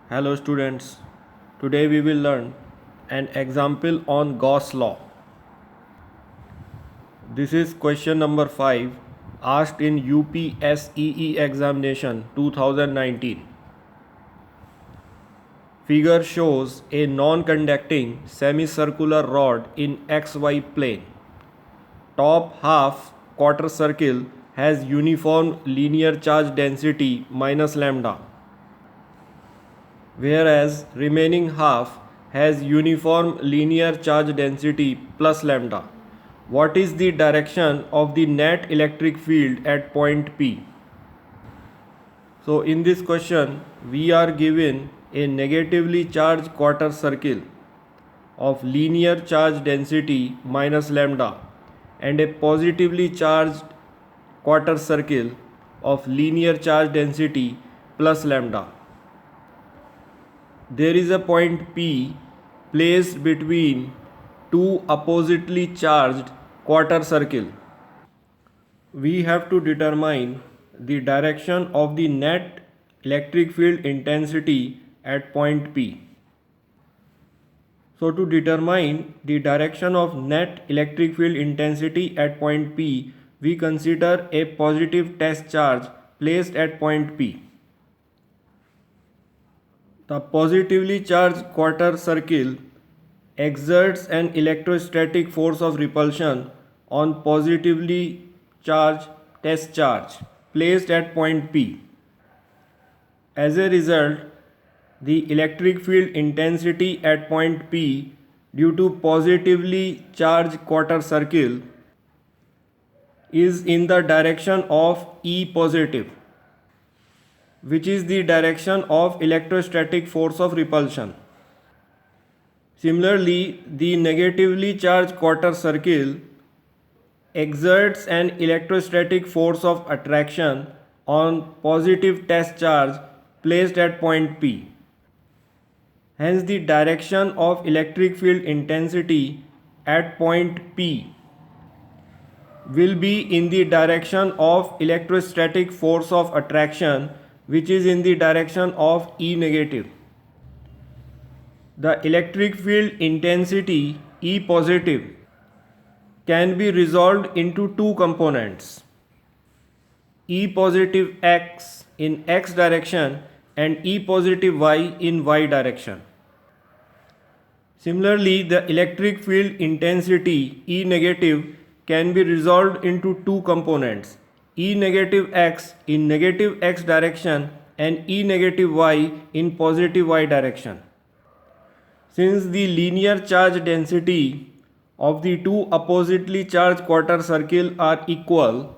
Hello students, today we will learn an example on Gauss law. This is question number 5 asked in UPSEE examination 2019. Figure shows a non-conducting semicircular rod in XY plane. Top half quarter circle has uniform linear charge density minus lambda, whereas remaining half has uniform linear charge density plus lambda. What is the direction of the net electric field at point P? So in this question we are given a negatively charged quarter circle of linear charge density minus lambda and a positively charged quarter circle of linear charge density plus lambda. There is a point P placed between two oppositely charged quarter circle. We have to determine the direction of the net electric field intensity at point P. So to determine the direction of net electric field intensity at point P, we consider a positive test charge placed at point P. The positively charged quarter circle exerts an electrostatic force of repulsion on positively charged test charge placed at point P. As a result, the electric field intensity at point P due to positively charged quarter circle is in the direction of E positive, which is the direction of electrostatic force of repulsion. Similarly, the negatively charged quarter circle exerts an electrostatic force of attraction on positive test charge placed at point P. Hence, the direction of electric field intensity at point P will be in the direction of electrostatic force of attraction, which is in the direction of E negative. The electric field intensity E positive can be resolved into two components, E positive X in X direction and E positive Y in Y direction. Similarly, the electric field intensity E negative can be resolved into two components, E negative X in negative X direction and E negative Y in positive Y direction. Since the linear charge density of the two oppositely charged quarter circle are equal,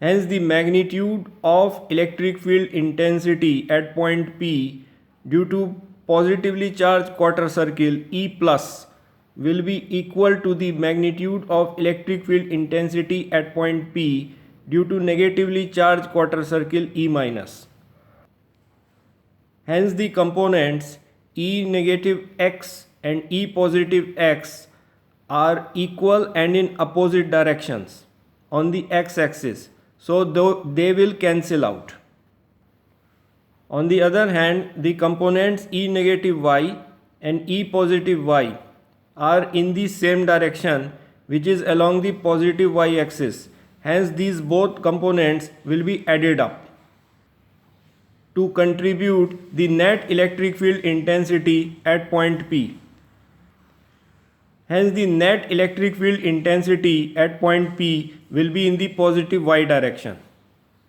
hence the magnitude of electric field intensity at point P due to positively charged quarter circle E plus will be equal to the magnitude of electric field intensity at point P due to negatively charged quarter circle E minus. Hence the components E negative X and E positive X are equal and in opposite directions on the X axis, so they will cancel out. On the other hand, the components E negative Y and E positive Y are in the same direction, which is along the positive Y axis. Hence these both components will be added up to contribute the net electric field intensity at point P. Hence the net electric field intensity at point P will be in the positive Y direction.